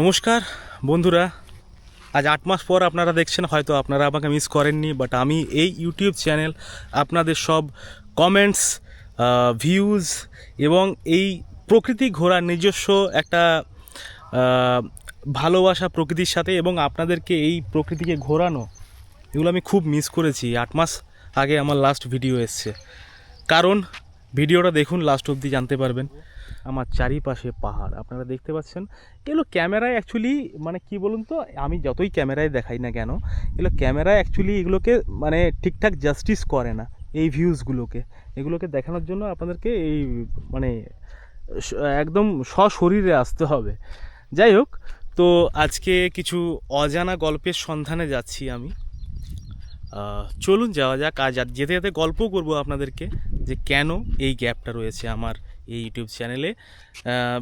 নমস্কার বন্ধুরা, আজ 8 মাস পর আপনারা দেখছেন। হয়তো আপনারা আমাকে মিস করেননি, বাট আমি এই ইউটিউব চ্যানেল আপনাদের সব কমেন্টস, ভিউজ এবং এই প্রকৃতি ঘোরার নিজস্ব একটা ভালোবাসা প্রকৃতির সাথে, এবং আপনাদেরকে এই প্রকৃতিকে ঘোরানো, এগুলো আমি খুব মিস করেছি। 8 মাস আগে আমার লাস্ট ভিডিও এসছে। কারণ ভিডিওটা দেখুন, লাস্ট অবধি জানতে পারবেন। আমার চারিপাশে পাহাড় আপনারা দেখতে পাচ্ছেন। এগুলো ক্যামেরায় অ্যাকচুয়ালি মানে কি বলুন তো, আমি যতই ক্যামেরায় দেখাই না কেন, এগুলো ক্যামেরায় অ্যাকচুয়ালি এগুলোকে মানে ঠিকঠাক জাস্টিস করে না। এই এগুলোকে দেখানোর জন্য আপনাদেরকে এই মানে একদম সশরীরে আসতে হবে। যাই হোক, তো আজকে কিছু অজানা গল্পের সন্ধানে যাচ্ছি আমি। চলুন যাওয়া যাক। আজ যেতে যেতে গল্প করব আপনাদেরকে যে কেন এই গ্যাপটা রয়েছে আমার এই ইউটিউব চ্যানেলে।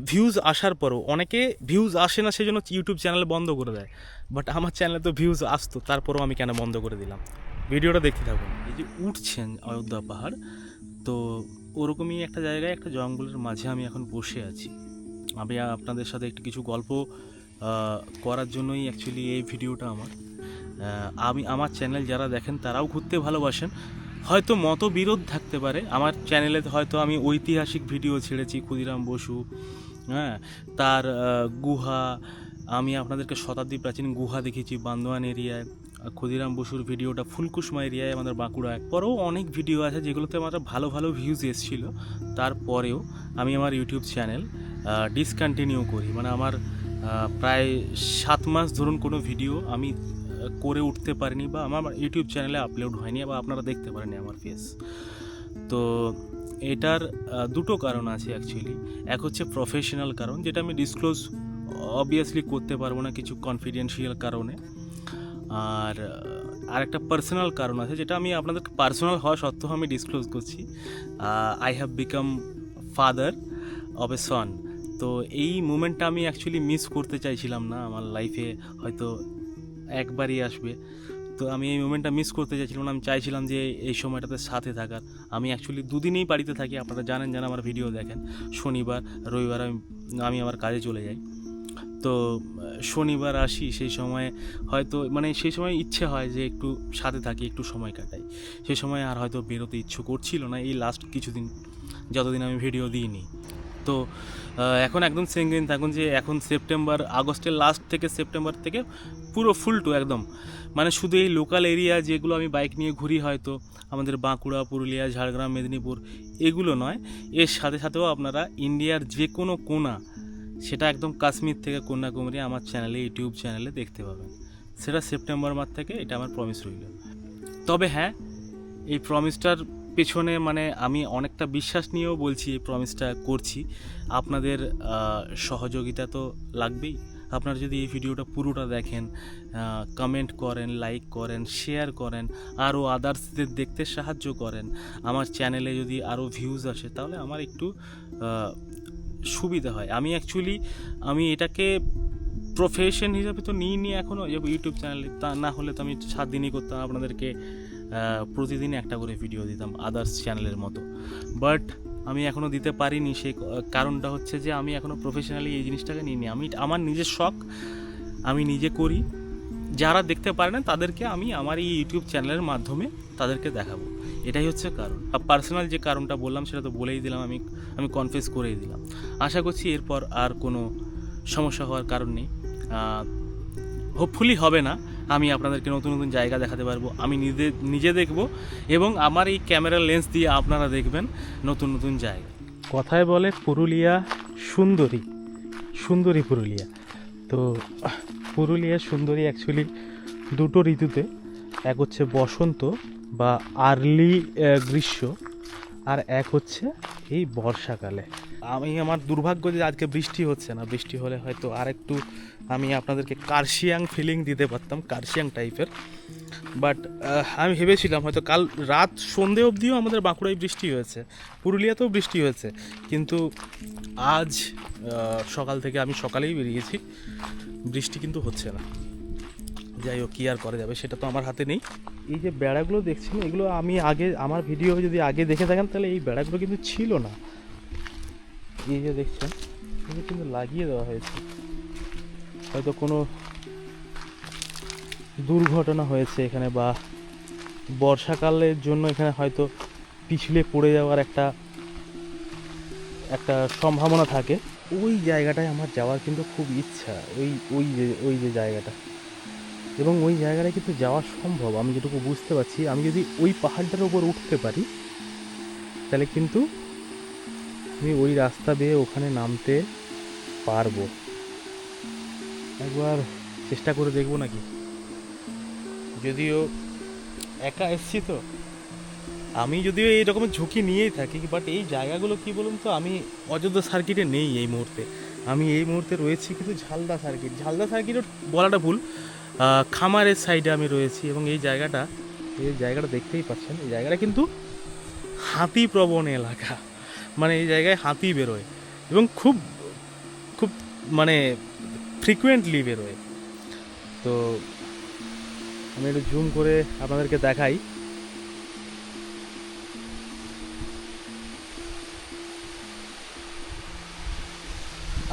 ভিউজ আসার পরও অনেকে ভিউজ আসে না, সেজন্য ইউটিউব চ্যানেল বন্ধ করে দেয়। বাট আমার চ্যানেলে তো ভিউজ আসতো, তারপরেও আমি কেন বন্ধ করে দিলাম? ভিডিওটা দেখতে থাকুন। এই যে উঠছেন অযোধ্যা পাহাড়, তো ওরকমই একটা জায়গায়, একটা জঙ্গলের মাঝে আমি এখন বসে আছি। আমি আপনাদের সাথে একটু কিছু গল্প করার জন্যই অ্যাকচুয়ালি এই ভিডিওটা আমার। আমার চ্যানেল যারা দেখেন তারাও ঘুরতে ভালোবাসেন। হয়তো মতবিরোধ থাকতে পারে আমার চ্যানেলে, হয়তো আমি ঐতিহাসিক ভিডিও ছেড়েছি, ক্ষুদিরাম বসু, হ্যাঁ, তার গুহা, আমি আপনাদেরকে শতাব্দী প্রাচীন গুহা দেখিয়েছি বান্দোয়ান এরিয়ায়। ক্ষুদিরাম বসুর ভিডিওটা ফুলকুসমা এরিয়ায় আমাদের বাঁকুড়ায়। পরেও অনেক ভিডিও আছে যেগুলোতে আমার ভালো ভালো ভিউজ এসেছিলো। তারপরেও আমি আমার ইউটিউব চ্যানেল ডিসকন্টিনিউ করি। মানে আমার প্রায় 7 মাস ধরুন কোনো ভিডিও আমি করে উঠতে পারিনি, বা আমার ইউটিউব চ্যানেলে আপলোড হয়নি, বা আপনারা দেখতে পারেনি আমার ফেস। তো এটার দুটো কারণ আছে অ্যাকচুয়ালি। এক হচ্ছে প্রফেশনাল কারণ, যেটা আমি ডিসক্লোজ অবভিয়াসলি করতে পারবো না কিছু কনফিডেন্সিয়াল কারণে। আর আরেকটা পার্সোনাল কারণ আছে, যেটা আমি আপনাদের পার্সোনাল হওয়া সত্ত্বেও আমি ডিসক্লোজ করছি। I have become father of a son. তো এই মুমেন্টটা আমি অ্যাকচুয়ালি মিস করতে চাইছিলাম না। আমার লাইফে হয়তো একবারই আসবে, তো আমি এই মোমেন্টটা মিস করতে চাইছিলাম না। আমি চাইছিলাম যে এই সময়টাতে সাথে থাকার। আমি অ্যাকচুয়ালি দুদিনেই বাড়িতে থাকি, আপনারা জানেন যারা আমার ভিডিও দেখেন। শনিবার রবিবার আমি আমার কাজে চলে যাই। তো শনিবার আসি, সেই সময় হয়তো মানে সেই সময় ইচ্ছে হয় যে একটু সাথে থাকি, একটু সময় কাটাই। সেই সময় আর হয়তো বেরোতে ইচ্ছে করছিল না এই লাস্ট কিছুদিন, যতদিন আমি ভিডিও দিইনি। তো এখন একদম সেঙ্গিন থাকুন যে এখন আগস্টের লাস্ট থেকে সেপ্টেম্বর থেকে পুরো ফুল টু একদম, মানে শুধু এই লোকাল এরিয়া যেগুলো আমি বাইক নিয়ে ঘুরি, হয়তো আমাদের বাঁকুড়া, পুরুলিয়া, ঝাড়গ্রাম, মেদিনীপুর, এগুলো নয়, এর সাথে সাথেও আপনারা ইন্ডিয়ার যে কোনো কোণা, সেটা একদম কাশ্মীর থেকে কন্যাকুমারী আমার চ্যানেলে, ইউটিউব চ্যানেলে দেখতে পাবেন। সেটা সেপ্টেম্বর মাস থেকে, এটা আমার প্রমিস রইল। তবে হ্যাঁ, এই প্রমিসটার পেছনে মানে আমি অনেকটা বিশ্বাস নিয়েও বলছি, এই প্রমিসটা করছি। আপনাদের সহযোগিতা তো লাগবেই। আপনারা যদি এই ভিডিওটা পুরোটা দেখেন, কমেন্ট করেন, লাইক করেন, শেয়ার করেন, আরও আদার্সদের দেখতে সাহায্য করেন, আমার চ্যানেলে যদি আরও ভিউজ আসে, তাহলে আমার একটু সুবিধা হয়। আমি এটাকে প্রফেশন হিসাবে তো নিইনি এখনও, যে ইউটিউব চ্যানেলে, তা না হলে তো আমি 7 দিনই করতাম, আপনাদেরকে প্রতিদিন একটা করে ভিডিও দিতাম আদার্স চ্যানেলের মতো। বাট আমি এখনও দিতে পারিনি। সেই কারণটা হচ্ছে যে আমি এখনও প্রফেশনালি এই জিনিসটাকে নিইনি। আমার নিজের শখ, আমি নিজে করি। যারা দেখতে পারে না তাদেরকে আমি আমার এই ইউটিউব চ্যানেলের মাধ্যমে তাদেরকে দেখাবো, এটাই হচ্ছে কারণ। পার্সোনাল যে কারণটা বললাম সেটা তো বলেই দিলাম, আমি কনফেস করেই দিলাম। আশা করছি এরপর আর কোনো সমস্যা হওয়ার কারণ নেই। হোপফুলি হবে না। আমি আপনাদেরকে নতুন নতুন জায়গা দেখাতে পারবো, আমি নিজে দেখব, এবং আমার এই ক্যামেরার লেন্স দিয়ে আপনারা দেখবেন নতুন নতুন জায়গা। কথায় বলে পুরুলিয়া সুন্দরী পুরুলিয়া। তো পুরুলিয়া সুন্দরী অ্যাকচুয়ালি দুটো ঋতুতে, এক হচ্ছে বসন্ত বা আর্লি গ্রীষ্ম, আর এক হচ্ছে এই বর্ষাকালে। আমার দুর্ভাগ্য যে আজকে বৃষ্টি হচ্ছে না। বৃষ্টি হলে হয়তো আর একটু আমি আপনাদেরকে কার্শিয়াং ফিলিং দিতে পারতাম, কার্শিয়াং টাইপের। বাট আমি ভেবেছিলাম হয়তো কাল রাত সন্ধে অবধিও আমাদের বাঁকুড়ায় বৃষ্টি হয়েছে, পুরুলিয়াতেও বৃষ্টি হয়েছে, কিন্তু আজ সকাল থেকে, আমি সকালেই বেরিয়েছি, বৃষ্টি কিন্তু হচ্ছে না। যাই হোক, কী আর করা যাবে, সেটা তো আমার হাতে নেই। এই যে বেড়াগুলো দেখছেন, এগুলো আমি আমার ভিডিও যদি আগে দেখে থাকেন, তাহলে এই বেড়াগুলো কিন্তু ছিল না। এই যে দেখছেন, এগুলো কিন্তু লাগিয়ে দেওয়া হয়েছে। হয়তো কোনো দুর্ঘটনা হয়েছে এখানে, বা বর্ষাকালের জন্য এখানে হয়তো পিছলে পড়ে যাওয়ার একটা একটা সম্ভাবনা থাকে। ওই জায়গাটায় আমার যাওয়ার কিন্তু খুব ইচ্ছা, ওই যে জায়গাটা, এবং ওই জায়গাটায় কিন্তু যাওয়া সম্ভব আমি যেটুকু বুঝতে পারছি। আমি যদি ওই পাহাড়টার উপর উঠতে পারি তাহলে কিন্তু আমি ওই রাস্তা বেয়ে ওখানে নামতে পারবো। একবার চেষ্টা করে দেখবো নাকি, যদিও একা এসছি তো। আমি যদিও এই রকমের ঝুঁকি নিয়েই থাকি, বাট এই জায়গাগুলো কি বলুন তো, আমি অযোধ্যা সার্কিটে নেই এই মুহূর্তে। আমি এই মুহূর্তে রয়েছি কিন্তু ঝালদা সার্কিটও বলাটা ভুল, খামারের সাইডে আমি রয়েছি। এবং এই জায়গাটা দেখতেই পাচ্ছেন, এই জায়গাটা কিন্তু হাতি প্রবণ এলাকা, মানে এই জায়গায় হাতি বেরোয় এবং খুব খুব মানে ফ্রিকুয়েন্টলি বেরোয়। তো আমি একটু জুম করে আপনাদেরকে দেখাই।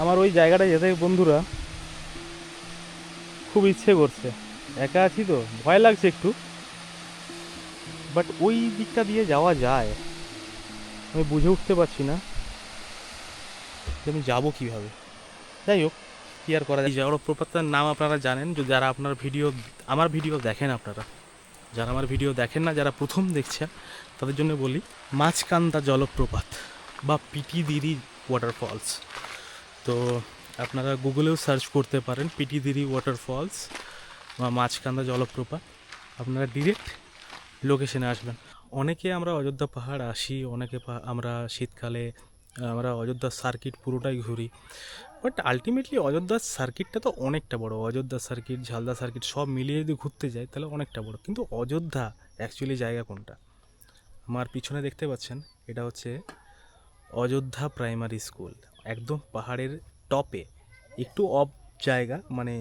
আমার ওই জায়গাটায় যেতে বন্ধুরা খুব ইচ্ছে করছে। একা আছি তো, ভয় লাগছে একটু, বাট ওই দিকটা দিয়ে যাওয়া যায়। আমি বুঝে উঠতে পারছি না যে আমি যাবো কীভাবে। যাই হোক, কি আর করা যায়। এই জলপ্রপাতের নাম আপনারা জানেন, যদি যারা আমার ভিডিও দেখেন, আপনারা যারা আমার ভিডিও দেখেন না, যারা প্রথম দেখছেন তাদের জন্য বলি, মাঝকান্দা জলপ্রপাত বা পিটিদিরি ওয়াটারফলস। তো আপনারা গুগলেও সার্চ করতে পারেন পিটিদিরি ওয়াটারফলস বা মাঝকান্দা জলপ্রপাত, আপনারা ডিরেক্ট লোকেশনে আসবেন। অনেকে আমরা অযোধ্যা পাহাড় আসি, অনেকে আমরা শীতকালে আমরা অযোধ্যা সার্কিট পুরোটাই ঘুরি, বাট আলটিমেটলি অযোধ্যার সার্কিটটা তো অনেকটা বড়। অযোধ্যা সার্কিট, ঝালদা সার্কিট সব মিলিয়ে যদি ঘুরতে যাই তাহলে অনেকটা বড়। কিন্তু অযোধ্যা অ্যাকচুয়ালি জায়গা কোনটা? আমার পিছনে দেখতে পাচ্ছেন, এটা হচ্ছে অযোধ্যা প্রাইমারি স্কুল, একদম পাহাড়ের টপে, একটু অফ জায়গা, মানে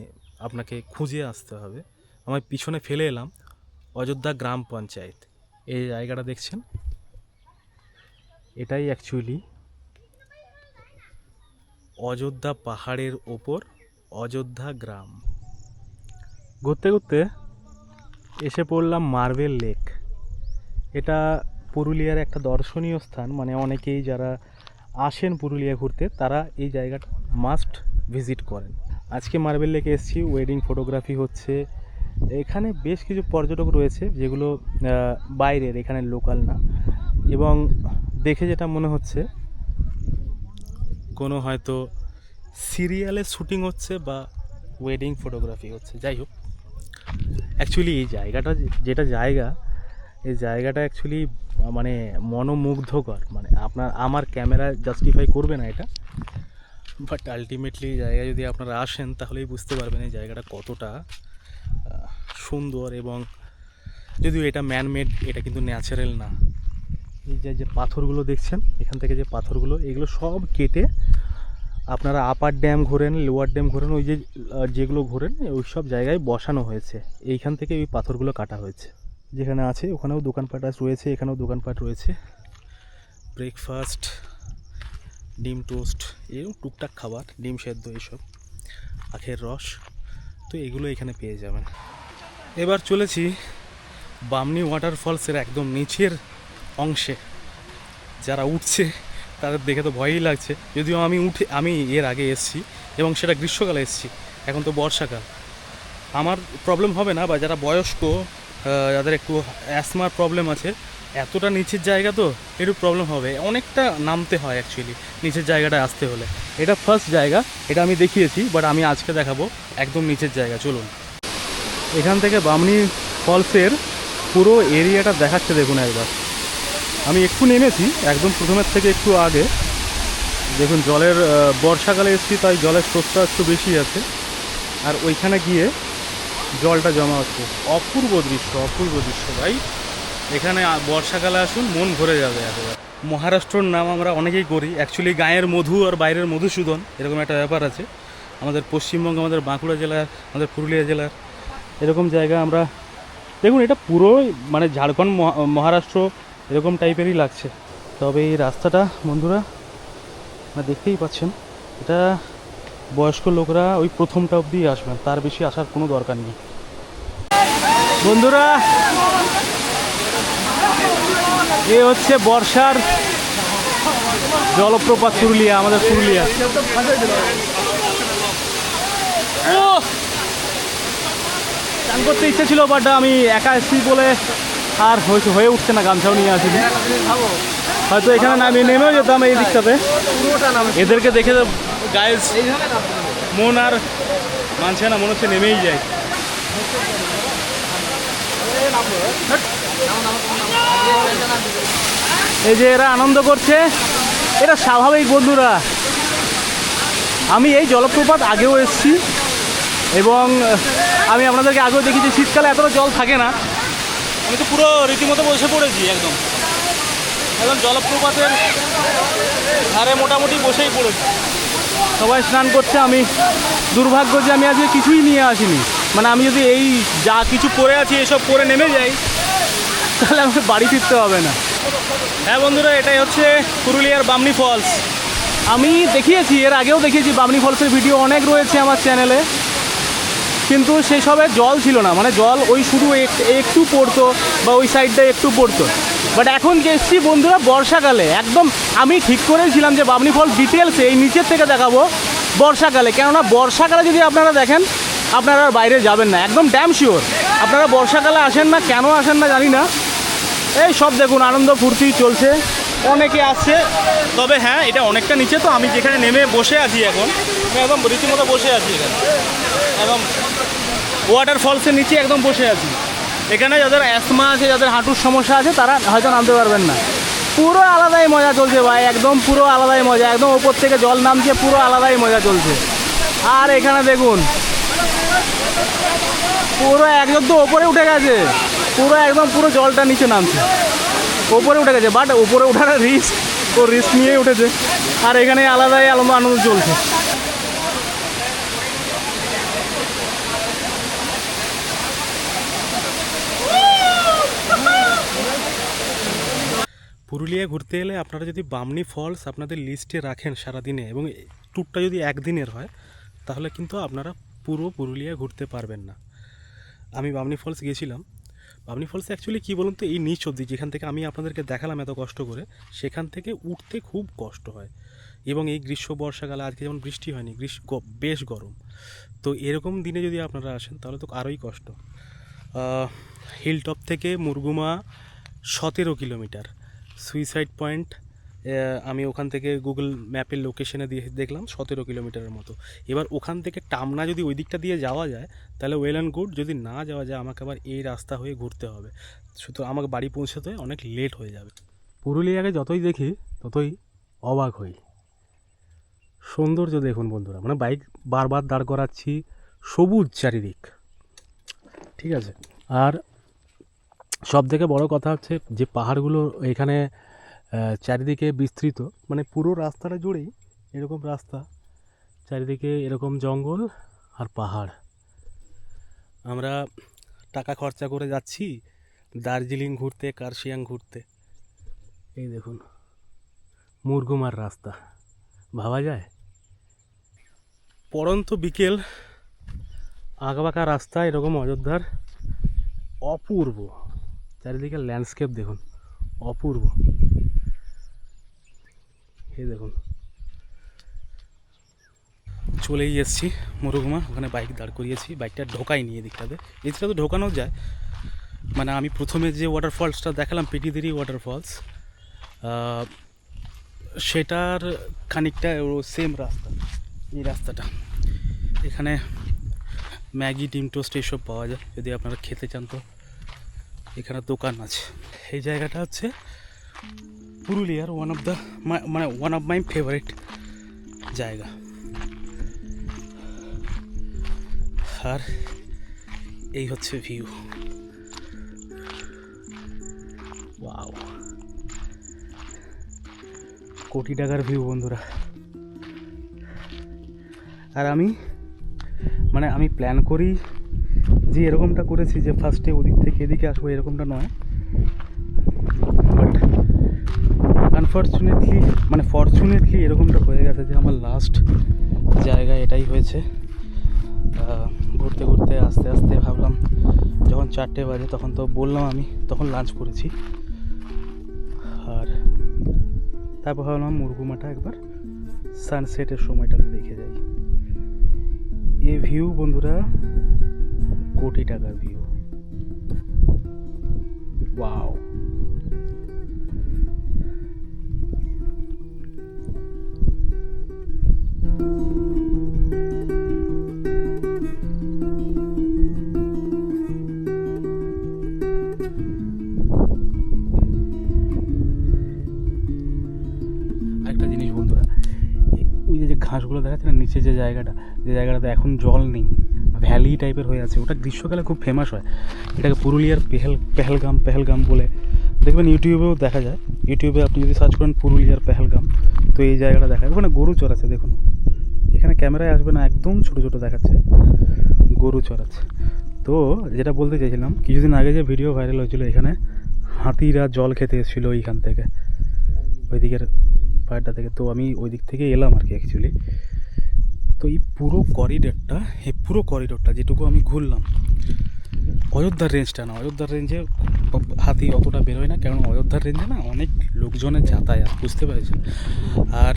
আপনাকে খুঁজে আসতে হবে। আমার পিছনে ফেলে এলাম অযোধ্যা গ্রাম পঞ্চায়েত, এই জায়গাটা দেখছেন, এটাই অ্যাকচুয়ালি অযোধ্যা পাহাড়ের ওপর অযোধ্যা গ্রাম। ঘুরতে ঘুরতে এসে পড়লাম মার্বেল লেক। এটা পুরুলিয়ার একটা দর্শনীয় স্থান, মানে অনেকেই যারা আসেন পুরুলিয়া ঘুরতে তারা এই জায়গাটা মাস্ট ভিজিট করেন। আজকে মার্বেল লেকে এসেছি, ওয়েডিং ফটোগ্রাফি হচ্ছে। এখানে বেশ কিছু পর্যটক রয়েছে যেগুলো বাইরের, এখানে লোকাল না, এবং দেখে যেটা মনে হচ্ছে কোনো হয়তো সিরিয়ালের শুটিং হচ্ছে বা ওয়েডিং ফটোগ্রাফি হচ্ছে। যাই হোক, অ্যাকচুয়ালি এই জায়গাটা এই জায়গাটা অ্যাকচুয়ালি মানে মনোমুগ্ধকর, মানে আমার ক্যামেরা জাস্টিফাই করবে না এটা, বাট আলটিমেটলি এই জায়গায় যদি আপনারা আসেন তাহলেই বুঝতে পারবেন এই জায়গাটা কতটা সুন্দর। এবং যদিও এটা ম্যানমেড, এটা কিন্তু ন্যাচারাল না। এই যে পাথরগুলো দেখছেন, এখান থেকে যে পাথরগুলো, এগুলো সব কেটে আপনারা আপার ড্যাম ঘোরেন, লোয়ার ড্যাম ঘোরেন, ওই যেগুলো ঘোরেন ওই সব জায়গায় বসানো হয়েছে। এইখান থেকে ওই পাথরগুলো কাটা হয়েছে। যেখানে আছে ওখানেও দোকানপাট রয়েছে, এখানেও দোকানপাট রয়েছে। ব্রেকফাস্ট, ডিম টোস্ট, এরকম টুকটাক খাবার, ডিম সেদ্ধ, এইসব, আখের রস, তো এগুলো এখানে পেয়ে যাবেন। এবার চলেছি বামনি ওয়াটারফলসের একদম নিচের অংশে। যারা উঠছে তাদের দেখে তো ভয়ই লাগছে, যদিও আমি এর আগে এসেছি এবং সেটা গ্রীষ্মকালে এসেছি, এখন তো বর্ষাকাল। আমার প্রবলেম হবে না, বা যারা বয়স্ক, যাদের একটু অ্যাসমার প্রবলেম আছে, এতটা নিচের জায়গা তো একটু প্রবলেম হবে, অনেকটা নামতে হয় অ্যাকচুয়ালি নিচের জায়গাটায় আসতে হলে। এটা ফার্স্ট জায়গা, এটা আমি দেখিয়েছি, বাট আমি আজকে দেখাবো একদম নিচের জায়গা। চলুন, এখান থেকে বামনি ফলসের পুরো এরিয়াটা দেখাচ্ছে, দেখুন একবার। আমি একটু নেমেছি একদম প্রথমের থেকে একটু আগে, দেখুন জলের, বর্ষাকালে এসেছি তাই জলের স্রোতটা একটু বেশি আছে, আর ওইখানে গিয়ে জলটা জমা হচ্ছে। অপূর্ব দৃশ্য ভাই। এখানে বর্ষাকালে আসুন, মন ভরে যাবে একেবারে। মহারাষ্ট্রর নাম আমরা অনেকেই করি, অ্যাকচুয়ালি গায়ের মধু আর বাইরের মধুসূদন, এরকম একটা ব্যাপার আছে আমাদের পশ্চিমবঙ্গ, আমাদের বাঁকুড়া জেলার, আমাদের পুরুলিয়া জেলার, এরকম জায়গা আমরা। দেখুন এটা পুরোই মানে ঝাড়খণ্ড, মহারাষ্ট্র এরকম টাইপেরই লাগছে। তবে এই রাস্তাটা বন্ধুরা আপনারা দেখতেই পাচ্ছেন, এটা বয়স্ক লোকরা ওই প্রথমটা অবধি আসবেন, তার বেশি আসার কোনো দরকার নেই। বন্ধুরা, এ হচ্ছে বর্ষার জলপ্রপাত পুরুলিয়া, আমাদের পুরুলিয়া। চান করতে ইচ্ছে ছিল, বাট আমি একা এসছি বলে আর হয়ে উঠছে না, গামছাও নিয়ে আসিনি। হয়তো এখানে নেমেও যেতাম এই দিকটাতে। এদেরকে দেখে গায়ে মন আর মানছে না, মনে হচ্ছে নেমেই যায়। এই যে এরা আনন্দ করছে, এটা স্বাভাবিক বন্ধুরা। আমি এই জলপ্রপাত আগেও এসেছি এবং আমি আপনাদেরকে আগেও দেখেছি, শীতকালে এতটা জল থাকে না। আমি তো পুরো রীতিমতো বসে পড়েছি, একদম জলপ্রপাতের ধারে মোটামুটি বসেই পড়েছি। সবাই স্নান করছে, আমি দুর্ভাগ্য যে আমি আজকে কিছুই নিয়ে আসিনি। মানে আমি যদি এই যা কিছু পরে আছি এসব পরে নেমে যাই, তাহলে আমাকে বাড়ি ফিরতে হবে না। হ্যাঁ বন্ধুরা, এটাই হচ্ছে পুরুলিয়ার বামনি ফলস। আমি দেখিয়েছি, এর আগেও দেখিয়েছি, বামনি ফলসের ভিডিও অনেক রয়েছে আমার চ্যানেলে, কিন্তু সেসবে জল ছিল না। মানে জল ওই শুধু একটু পড়তো বা ওই সাইডটায় একটু পড়তো। বাট এখন যে এসছি বন্ধুরা বর্ষাকালে, একদম আমি ঠিক করেছিলাম যে বামনি ফলস ডিটেলসে এই নিচের থেকে দেখাবো বর্ষাকালে। কেননা বর্ষাকালে যদি আপনারা দেখেন, আপনারা আর বাইরে যাবেন না, একদম ড্যাম শিওর। আপনারা বর্ষাকালে আসেন না, কেন আসেন না জানি না। এই সব দেখুন, আনন্দ ফুর্তি চলছে, অনেকে আসছে। তবে হ্যাঁ, এটা অনেকটা নিচে, তো আমি যেখানে নেমে বসে আছি এখন, আমি একদম রীতিমতো বসে আছি এখানে, একদম ওয়াটারফলসের নিচে একদম বসে আছি। এখানে যাদের অ্যাসমা আছে, যাদের হাঁটুর সমস্যা আছে, তারা হয়তো নামতে পারবেন না। পুরো আলাদাই মজা চলছে ভাই, একদম পুরো আলাদাই মজা, একদম ওপর থেকে জল নামছে, পুরো আলাদাই মজা চলছে। আর এখানে দেখুন, পুরো একদম তো ওপরে উঠে গেছে, পুরো একদম পুরো জলটা নিচে নামছে, ওপরে উঠে গেছে। বাট ওপরে ওঠার রিস্ক, ও রিস্ক নিয়েই উঠেছে। আর এখানে আলাদাই আনন্দ চলছে। পুরুলিয়া ঘুরতে এলে আপনারা যদি বামনি ফলস আপনাদের লিস্টে রাখেন সারাদিনে, এবং ট্যুরটা যদি একদিনের হয়, তাহলে কিন্তু আপনারা পুরো পুরুলিয়া ঘুরতে পারবেন না। আমি বামনি ফলস গিয়েছিলাম। বামনি ফলসে অ্যাকচুয়ালি কী বলুন তো, এই নিচ অবধি যেখান থেকে আমি আপনাদেরকে দেখালাম এত কষ্ট করে, সেখান থেকে উঠতে খুব কষ্ট হয়। এবং এই গ্রীষ্ম বর্ষাকালে, আজকে যেমন বৃষ্টি হয়নি, বেশ গরম, তো এরকম দিনে যদি আপনারা আসেন তাহলে তো আরোই কষ্ট। হিলটপ থেকে মুরগুমা 17 কিলোমিটার, সুইসাইড পয়েন্ট আমি ওখান থেকে গুগল ম্যাপের লোকেশনে দিয়ে দেখলাম 17 কিলোমিটারের মতো। এবার ওখান থেকে টামনা যদি ওই দিকটা দিয়ে যাওয়া যায় তাহলে ওয়েল অ্যান্ড গুড, যদি না যাওয়া যায় আমাকে আবার এই রাস্তা হয়ে ঘুরতে হবে, শুধু আমাকে বাড়ি পৌঁছাতে অনেক লেট হয়ে যাবে। পুরুলিয়াকে যতই দেখি ততই অবাক হই। সৌন্দর্য দেখুন বন্ধুরা, মানে বাইক বারবার দাঁড় করাচ্ছি, সবুজ চারিদিক, ঠিক আছে। আর সব থেকে বড় কথা হচ্ছে যে পাহাড়গুলো এখানে চারিদিকে বিস্তৃত, মানে পুরো রাস্তাটা জুড়েই এরকম রাস্তা, চারিদিকে এরকম জঙ্গল আর পাহাড়। আমরা টাকা খরচা করে যাচ্ছি দার্জিলিং ঘুরতে, কার্শিয়াং ঘুরতে। এই দেখুন মুরগুমার রাস্তা, ভাবা যায়? পড়ন্ত বিকেল, আঁকাবাঁকা রাস্তা, এরকম অযোধ্যার অপূর্ব চারিদিকে ল্যান্ডস্কেপ দেখুন, অপূর্ব। এই দেখুন, চলেই এসেছি মুরগুমা, ওখানে বাইক দাঁড় করিয়েছি, বাইকটা ঢোকাইনি এদিকটাতে, এদিকটা তো ঢোকানো যায়। মানে আমি প্রথমে যে ওয়াটারফলসটা দেখালাম, পেটিদেরি ওয়াটারফলস, সেটার খানিকটা সেম রাস্তা, এই রাস্তাটা। এখানে ম্যাগি, ডিম টোস্ট এইসব পাওয়া যায়, যদি আপনারা খেতে চান তো এখানে দোকান আছে। এই জায়গাটা হচ্ছে পুরুলিয়ার ওয়ান অফ মাই ফেভারিট জায়গা। আর এই হচ্ছে ভিউ, ওয়াও, কোটি টাকার ভিউ বন্ধুরা। আর আমি প্ল্যান করি যে এরকমটা করেছি যে ফার্স্টে ওদিক থেকে এদিকে আসবো, এরকমটা নয়। বাট আনফর্চুনেটলি, ফর্চুনেটলি এরকমটা হয়ে গেছে যে আমার লাস্ট জায়গা এটাই হয়েছে। ঘুরতে ঘুরতে আস্তে আস্তে ভাবলাম যখন 4টে বাজে তখন তো বললাম আমি তখন লাঞ্চ করেছি, আর তারপর ভাবলাম মুরগুমাটা একবার সানসেটের সময়টাতে দেখে যাই। এই ভিউ বন্ধুরা কোটি টাকার ভিউ। ওয়াও, একটা জিনিস বন্ধুরা, ওই যে ঘাসগুলো দেখাচ্ছে না নিচে যে জায়গাটাতে এখন জল নেই, ভ্যালি টাইপের হয়ে আছে, ওটা গ্রীষ্মকালে খুব ফেমাস হয়। এটাকে পুরুলিয়ার পেহেলগাম বলে, দেখবেন ইউটিউবেও দেখা যায়। ইউটিউবে আপনি যদি সার্চ করেন পুরুলিয়ার পেহেলগাম, তো এই জায়গাটা দেখা যায়। ওখানে গরু চড়াচ্ছে দেখুন, এখানে ক্যামেরায় আসবে না, একদম ছোটো ছোটো দেখাচ্ছে, গরু চড়াচ্ছে। তো যেটা বলতে চাইছিলাম, কিছুদিন আগে যে ভিডিও ভাইরাল হয়েছিল, এখানে হাতিরা জল খেতে এসেছিলো ওইখান থেকে, ওই দিকের পাহাড়টা থেকে। তো আমি ওই দিক থেকে এলাম আর কি অ্যাকচুয়ালি। তো এই পুরো করিডোরটা যেটুকু আমি ঘুরলাম, অযোধ্যার রেঞ্জটা না, অযোধ্যার রেঞ্জে হাতি অতটা বেরোয় না, কারণ অযোধ্যার রেঞ্জে না অনেক লোকজনের যাতায়াত, বুঝতে পেরেছেন। আর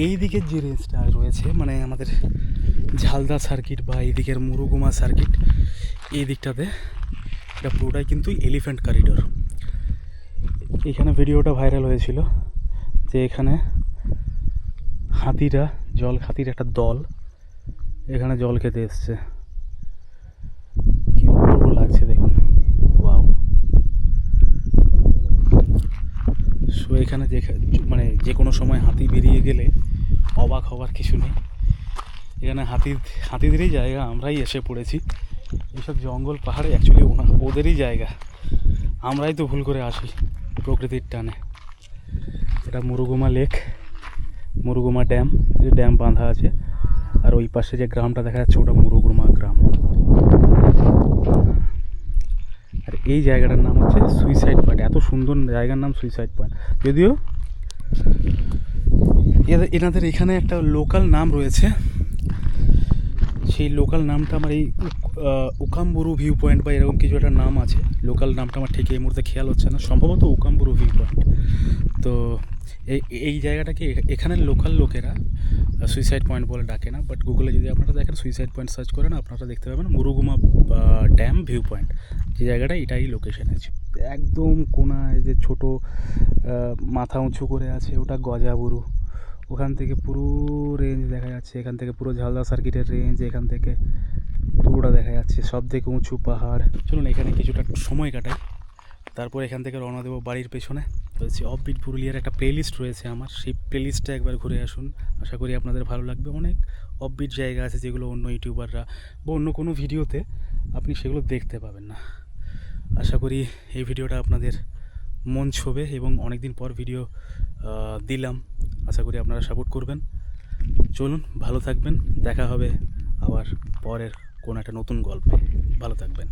এই দিকের যে রেঞ্জটা রয়েছে, মানে আমাদের ঝালদা সার্কিট বা এই দিকের মুরুগুমা সার্কিট, এই দিকটাতে এটা পুরোটাই কিন্তু এলিফ্যান্ট করিডোর। এখানে ভিডিওটা ভাইরাল হয়েছিল যে এখানে হাতির একটা দল এখানে জল খেতে এসছে, কি অপূর্ব লাগছে দেখুন। ওয়াও। সো এখানে মানে যে কোনো সময় হাতি বেরিয়ে গেলে অবাক হওয়ার কিছু নেই। এখানে হাতিদেরই জায়গা, আমরাই এসে পড়েছি। এইসব জঙ্গল পাহাড়ে অ্যাকচুয়ালি ওদেরই জায়গা, আমরাই তো ভুল করে আসি প্রকৃতির টানে। এটা মুরুগুমা ড্যাম বাঁধা আছে, আর ওই পাশে যে গ্রামটা দেখা যাচ্ছে ওটা মুরুগুমা গ্রাম। আর এই জায়গাটার নাম হচ্ছে সুইসাইড পয়েন্ট। এত সুন্দর জায়গার নাম সুইসাইড পয়েন্ট, যদিও এনাদের এখানে একটা লোকাল নাম রয়েছে। সেই লোকাল নামটা আমার এই উকাম্বুরু ভিউ পয়েন্ট বা এরকম কিছু একটা নাম আছে। লোকাল নামটা আমার ঠিক এই মুহূর্তে খেয়াল হচ্ছে না, সম্ভবত উকাম্বুরু ভিউ পয়েন্ট। তো এই জায়গাটাকে এখানের লোকাল লোকেরা সুইসাইড পয়েন্ট বলে ডাকে না, বাট গুগলে যদি আপনারা দেখেন সুইসাইড পয়েন্ট সার্চ করেন, আপনারা দেখতে পাবেন মুরুগুমা ড্যাম ভিউ পয়েন্ট। যে জায়গাটা এটাই লোকেশন আছে, একদম কোনায় যে ছোট মাথা উঁচু করে আছে ওটা গজাবুরু। ওখান থেকে পুরো রেঞ্জ দেখা যাচ্ছে, এখান থেকে পুরো ঝালদা সার্কিটের রেঞ্জ, এখান থেকে পুরোটা দেখা যাচ্ছে, সব থেকে উঁচু পাহাড়। চলুন এখানে কিছুটা সময় কাটাই, তারপর এখান থেকে রওনা দেবো বাড়ির পেছনে। রয়েছে অফবিট পুরুলিয়ার একটা প্লেলিস্ট রয়েছে আমার, সেই প্লেলিস্টটা একবার ঘুরে আসুন, আশা করি আপনাদের ভালো লাগবে। অনেক অফবিট জায়গা আছে যেগুলো অন্য ইউটিউবাররা বা অন্য কোনো ভিডিওতে আপনি সেগুলো দেখতে পাবেন না। আশা করি এই ভিডিওটা আপনাদের মন ছোবে এবং অনেক দিন পর ভিডিও দিলাম, আশা করি আপনারা সাপোর্ট করবেন। চলুন, ভালো থাকবেন, দেখা হবে আবার পরের কোনো একটা নতুন গল্পে। ভালো থাকবেন।